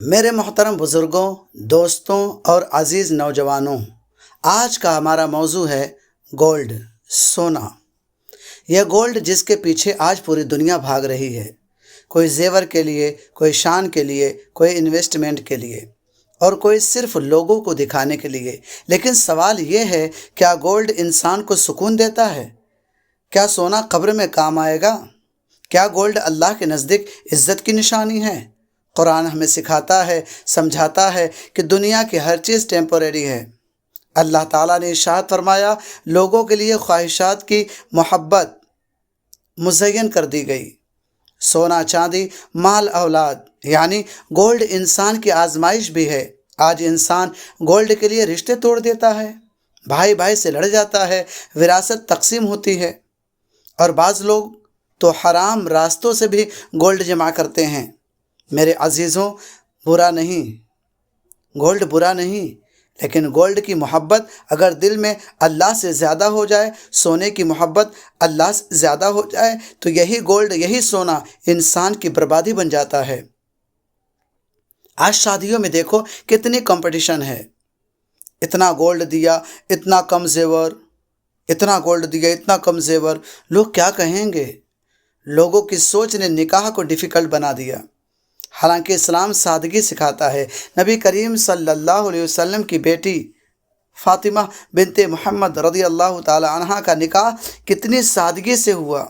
میرے محترم بزرگوں، دوستوں اور عزیز نوجوانوں، آج کا ہمارا موضوع ہے گولڈ، سونا۔ یہ گولڈ جس کے پیچھے آج پوری دنیا بھاگ رہی ہے، کوئی زیور کے لیے، کوئی شان کے لیے، کوئی انویسٹمنٹ کے لیے، اور کوئی صرف لوگوں کو دکھانے کے لیے۔ لیکن سوال یہ ہے، کیا گولڈ انسان کو سکون دیتا ہے؟ کیا سونا قبر میں کام آئے گا؟ کیا گولڈ اللہ کے نزدیک عزت کی نشانی ہے؟ قرآن ہمیں سکھاتا ہے، سمجھاتا ہے کہ دنیا کی ہر چیز ٹیمپوریری ہے۔ اللہ تعالیٰ نے ارشاد فرمایا، لوگوں کے لیے خواہشات کی محبت مزین کر دی گئی۔ سونا، چاندی، مال، اولاد، یعنی گولڈ انسان کی آزمائش بھی ہے۔ آج انسان گولڈ کے لیے رشتے توڑ دیتا ہے، بھائی بھائی سے لڑ جاتا ہے، وراثت تقسیم ہوتی ہے، اور بعض لوگ تو حرام راستوں سے بھی گولڈ جمع کرتے ہیں۔ میرے عزیزوں، گولڈ برا نہیں، لیکن گولڈ کی محبت اگر دل میں اللہ سے زیادہ ہو جائے، سونے کی محبت اللہ سے زیادہ ہو جائے، تو یہی گولڈ، یہی سونا انسان کی بربادی بن جاتا ہے۔ آج شادیوں میں دیکھو کتنی کمپٹیشن ہے، اتنا گولڈ دیا، اتنا کم زیور، اتنا گولڈ دیا، اتنا کم زیور۔ لوگ کیا کہیں گے؟ لوگوں کی سوچ نے نکاح کو ڈیفیکلٹ بنا دیا، حالانکہ اسلام سادگی سکھاتا ہے۔ نبی کریم صلی اللہ علیہ وسلم کی بیٹی فاطمہ بنت محمد رضی اللہ تعالی عنہا کا نکاح کتنی سادگی سے ہوا۔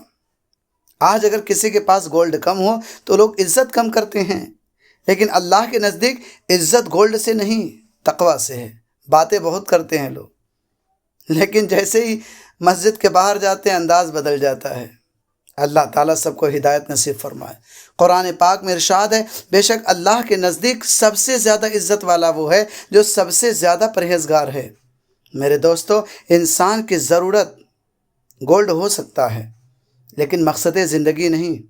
آج اگر کسی کے پاس گولڈ کم ہو تو لوگ عزت کم کرتے ہیں، لیکن اللہ کے نزدیک عزت گولڈ سے نہیں، تقوی سے ہے۔ باتیں بہت کرتے ہیں لوگ، لیکن جیسے ہی مسجد کے باہر جاتے ہیں انداز بدل جاتا ہے۔ اللہ تعالیٰ سب کو ہدایت نصیب فرمائے۔ قرآن پاک میں ارشاد ہے، بے شک اللہ کے نزدیک سب سے زیادہ عزت والا وہ ہے جو سب سے زیادہ پرہیزگار ہے۔ میرے دوستو، انسان کی ضرورت گولڈ ہو سکتا ہے، لیکن مقصد زندگی نہیں۔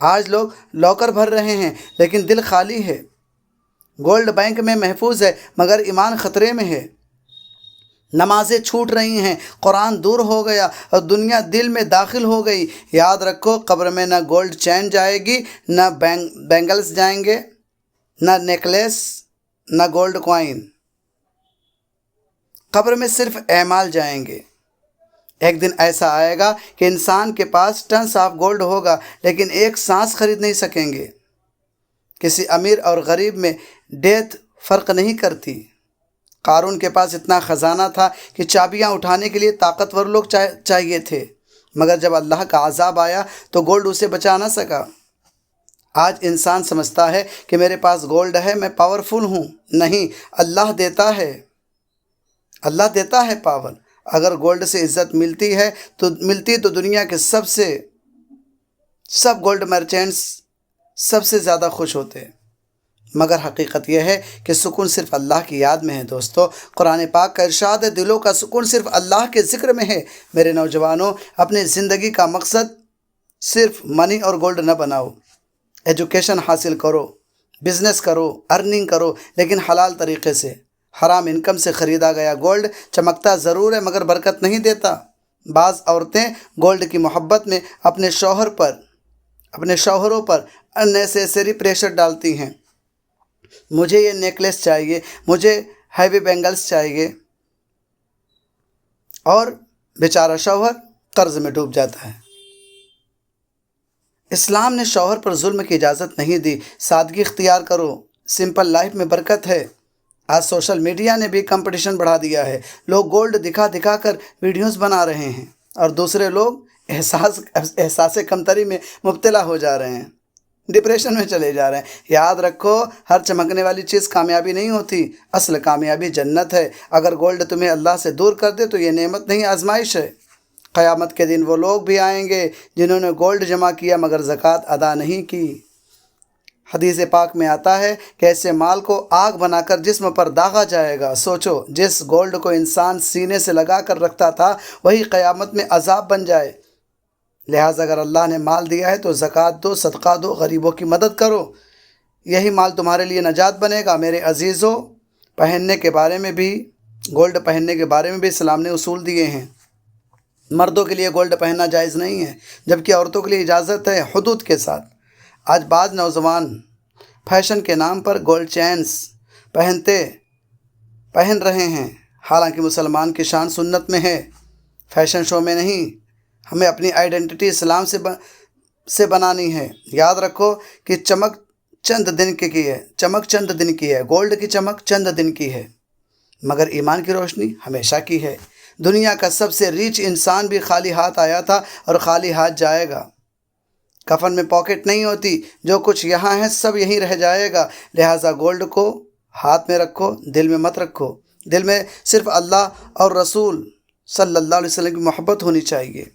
آج لوگ لاکر بھر رہے ہیں لیکن دل خالی ہے۔ گولڈ بینک میں محفوظ ہے مگر ایمان خطرے میں ہے۔ نمازیں چھوٹ رہی ہیں، قرآن دور ہو گیا اور دنیا دل میں داخل ہو گئی۔ یاد رکھو، قبر میں نہ گولڈ چین جائے گی، نہ بینگلز جائیں گے، نہ نیکلیس، نہ گولڈ کوائن۔ قبر میں صرف اعمال جائیں گے۔ ایک دن ایسا آئے گا کہ انسان کے پاس ٹنس آف گولڈ ہوگا لیکن ایک سانس خرید نہیں سکیں گے۔ کسی امیر اور غریب میں ڈیتھ فرق نہیں کرتی۔ قارون کے پاس اتنا خزانہ تھا کہ چابیاں اٹھانے کے لیے طاقتور لوگ چاہیے تھے، مگر جب اللہ کا عذاب آیا تو گولڈ اسے بچا نہ سکا۔ آج انسان سمجھتا ہے کہ میرے پاس گولڈ ہے، میں پاورفل ہوں۔ نہیں، اللہ دیتا ہے، اللہ دیتا ہے پاور۔ اگر گولڈ سے عزت ملتی تو دنیا کے سب گولڈ مرچنٹس سب سے زیادہ خوش ہوتے۔ مگر حقیقت یہ ہے کہ سکون صرف اللہ کی یاد میں ہے۔ دوستو، قرآن پاک کا ارشاد ہے، دلوں کا سکون صرف اللہ کے ذکر میں ہے۔ میرے نوجوانوں، اپنی زندگی کا مقصد صرف منی اور گولڈ نہ بناؤ۔ ایجوکیشن حاصل کرو، بزنس کرو، ارننگ کرو، لیکن حلال طریقے سے۔ حرام انکم سے خریدا گیا گولڈ چمکتا ضرور ہے مگر برکت نہیں دیتا۔ بعض عورتیں گولڈ کی محبت میں اپنے شوہروں پر اننیسیسری پریشر ڈالتی ہیں۔ مجھے یہ نیکلیس چاہیے، مجھے ہیوی بینگلز چاہیے، اور بیچارہ شوہر قرض میں ڈوب جاتا ہے۔ اسلام نے شوہر پر ظلم کی اجازت نہیں دی۔ سادگی اختیار کرو، سمپل لائف میں برکت ہے۔ آج سوشل میڈیا نے بھی کمپٹیشن بڑھا دیا ہے۔ لوگ گولڈ دکھا کر ویڈیوز بنا رہے ہیں اور دوسرے لوگ احساس کمتری میں مبتلا ہو جا رہے ہیں، ڈپریشن میں چلے جا رہے ہیں۔ یاد رکھو، ہر چمکنے والی چیز کامیابی نہیں ہوتی، اصل کامیابی جنت ہے۔ اگر گولڈ تمہیں اللہ سے دور کر دے تو یہ نعمت نہیں، آزمائش ہے۔ قیامت کے دن وہ لوگ بھی آئیں گے جنہوں نے گولڈ جمع کیا مگر زکوٰۃ ادا نہیں کی۔ حدیث پاک میں آتا ہے کہ ایسے مال کو آگ بنا کر جسم پر داغا جائے گا۔ سوچو، جس گولڈ کو انسان سینے سے لگا کر رکھتا تھا وہی قیامت میں عذاب بن جائے۔ لہٰذا اگر اللہ نے مال دیا ہے تو زکوٰۃ دو، صدقہ دو، غریبوں کی مدد کرو، یہی مال تمہارے لیے نجات بنے گا۔ میرے عزیزوں، گولڈ پہننے کے بارے میں بھی اسلام نے اصول دیے ہیں۔ مردوں کے لیے گولڈ پہننا جائز نہیں ہے، جبکہ عورتوں کے لیے اجازت ہے، حدود کے ساتھ۔ آج بعض نوجوان فیشن کے نام پر گولڈ چینز پہن رہے ہیں، حالانکہ مسلمان کی شان سنت میں ہے، فیشن شو میں نہیں۔ ہمیں اپنی آئیڈینٹی اسلام سے بنانی ہے۔ یاد رکھو کہ چمک چند دن کی ہے، گولڈ کی چمک چند دن کی ہے، مگر ایمان کی روشنی ہمیشہ کی ہے۔ دنیا کا سب سے ریچ انسان بھی خالی ہاتھ آیا تھا اور خالی ہاتھ جائے گا۔ کفن میں پاکٹ نہیں ہوتی، جو کچھ یہاں ہے سب یہیں رہ جائے گا، لہٰذا گولڈ کو ہاتھ میں رکھو، دل میں مت رکھو۔ دل میں صرف اللہ اور رسول صلی اللہ علیہ وسلم کی محبت ہونی چاہیے۔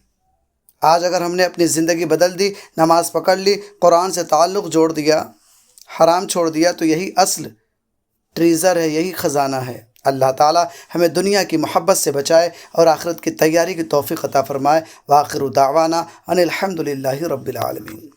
آج اگر ہم نے اپنی زندگی بدل دی، نماز پکڑ لی، قرآن سے تعلق جوڑ دیا، حرام چھوڑ دیا، تو یہی اصل ٹریزر ہے، یہی خزانہ ہے۔ اللہ تعالی ہمیں دنیا کی محبت سے بچائے اور آخرت کی تیاری کی توفیق عطا فرمائے۔ وآخر دعوانا ان الحمد للہ رب العالمین۔